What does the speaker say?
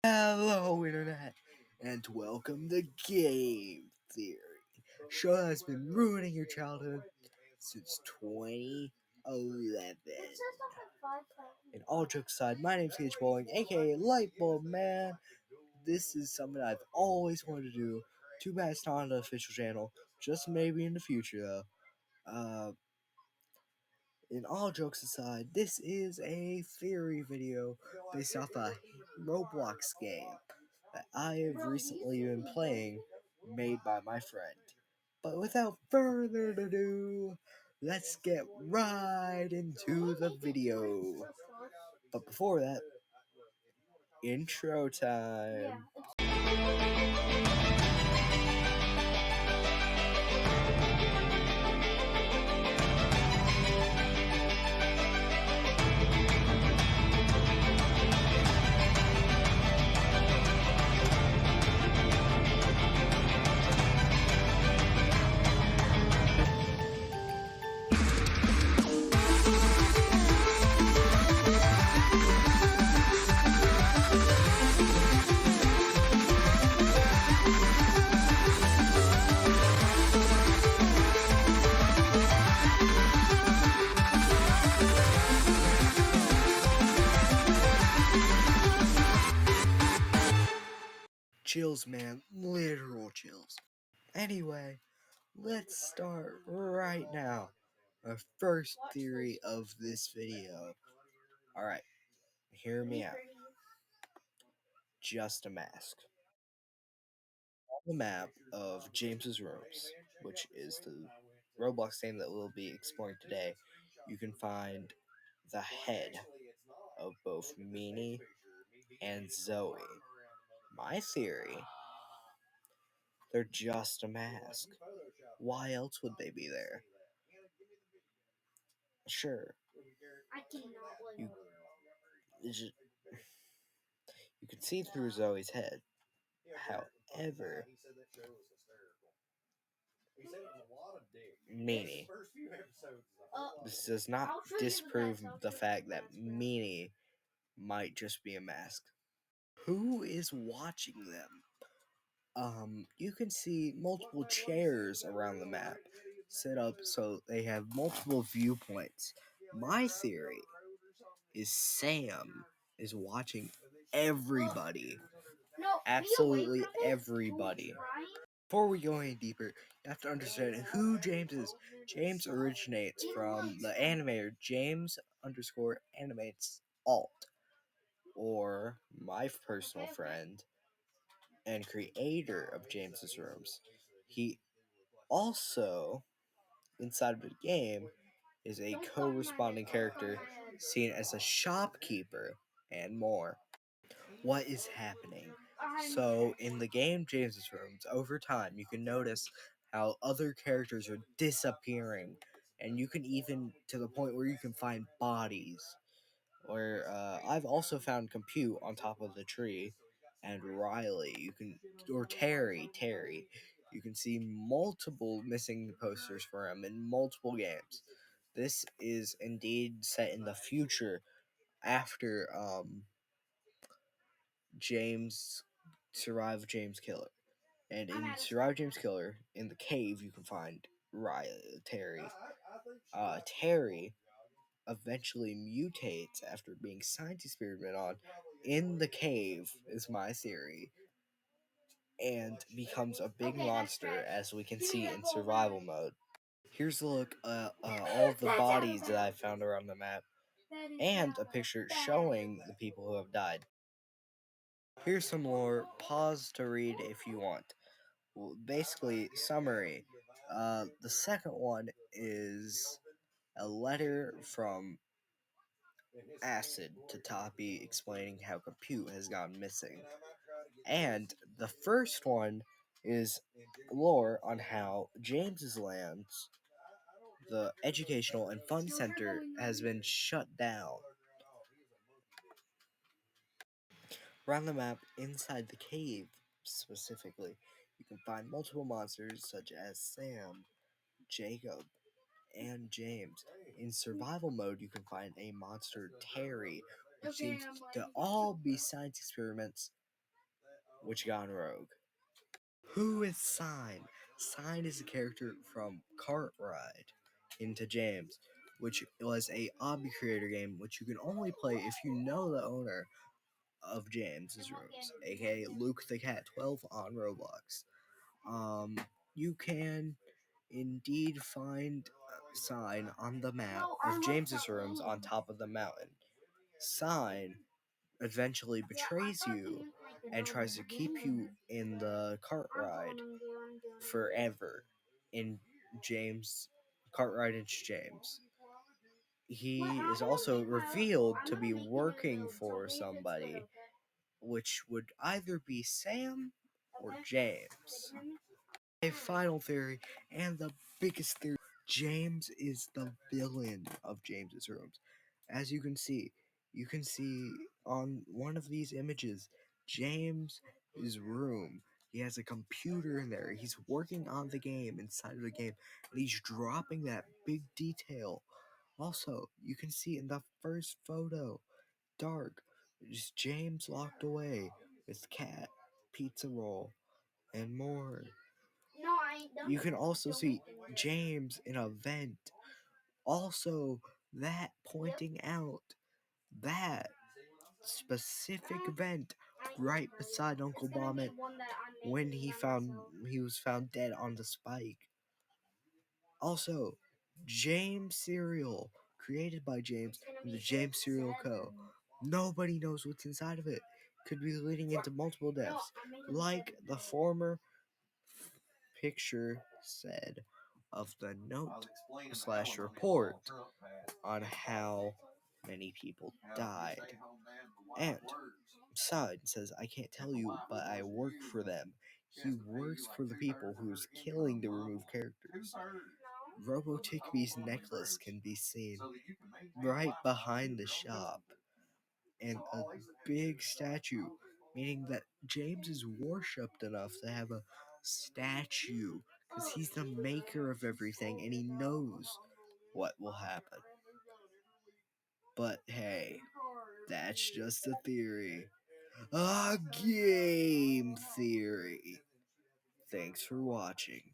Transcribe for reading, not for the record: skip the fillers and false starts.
Hello, Internet, and welcome to Game Theory, show that's been ruining your childhood since 2011. And all jokes aside, my name's Cage Bowling, aka Lightbulb Man. This is something I've always wanted to do. Too bad it's not on the official channel. Just maybe in the future, though. And all jokes aside, this is a theory video based off a Roblox game that I have recently been playing, made by my friend. But without further ado, let's get right into the video. But before that, intro time. Chills, man. Literal chills. Anyway, let's start right now. Our first theory of this video. Alright, hear me out. Just a mask. On the map of James's rooms, which is the Roblox game that we'll be exploring today, you can find the head of both Meanie and Zoe. My theory, they're just a mask. Why else would they be there? Sure, you, you can see through Zoe's head. However, Meanie. This does not disprove the fact that Meanie might just be a mask. Who is watching them? You can see multiple chairs around the map set up so they have multiple viewpoints. My theory is Sam is watching everybody. Absolutely everybody. Before we go any deeper, you have to understand who James is. James originates from the animator James underscore animates alt, or my personal friend and creator of James's Rooms. He also, inside of the game, is a co-responding character seen as a shopkeeper and more. What is happening? So, in the game James's Rooms, over time, you can notice how other characters are disappearing, and you can even, to the point where you can find bodies. Where I've also found Compute on top of the tree, and Riley, or Terry, you can see multiple missing posters for him in multiple games. This is indeed set in the future after James Survive James Killer. And in Survive James Killer, in the cave, you can find Terry. Terry eventually mutates after being science experimented on in the cave, is my theory, and becomes a big monster, as we can see in survival mode. Here's a look at all of the bodies that I found around the map, and a picture showing the people who have died. Here's some more. Pause to read if you want. Well, basically, summary. The second one is a letter from Acid to Toppy explaining how Compute has gone missing. And the first one is lore on how James's Lands, the educational and fun center, has been shut down. Around the map, inside the cave specifically, you can find multiple monsters such as Sam, Jacob, and James. In survival mode, you can find a monster, Terry, which seems to all be science experiments which gone rogue. Who is Sign? Sign is a character from Cartwright into James, which was a obby creator game which you can only play if you know the owner of James's rooms, aka Luke the Cat 12 on Roblox. You can indeed find Sign on the map of James's rooms on top of the mountain. Sign eventually betrays you and tries to keep you in the cart ride forever in James Cartwright and James. He is also revealed to be working for somebody, which would either be Sam or James. A final theory, and the biggest theory, James is the villain of James's rooms. As you can see on one of these images, James' room. He has a computer in there. He's working on the game inside of the game, and he's dropping that big detail. Also, you can see in the first photo, dark, just James locked away with cat, pizza roll, and more. You can also see James in a vent. Also, that pointing out that specific vent right beside Uncle Vomit when he was found dead on the spike. Also, James cereal created by James and the James Cereal Co. Nobody knows what's inside of it. Could be leading into multiple deaths, like the former picture said of the note / report on how many people died. And Side says, I can't tell you, but I work for them. He works for the people who's killing the removed characters. Robo-Tickby's necklace can be seen right behind the shop, and a big statue, meaning that James is worshipped enough to have a statue, because he's the maker of everything, and he knows what will happen. But hey, that's just a theory. A game theory. Thanks for watching.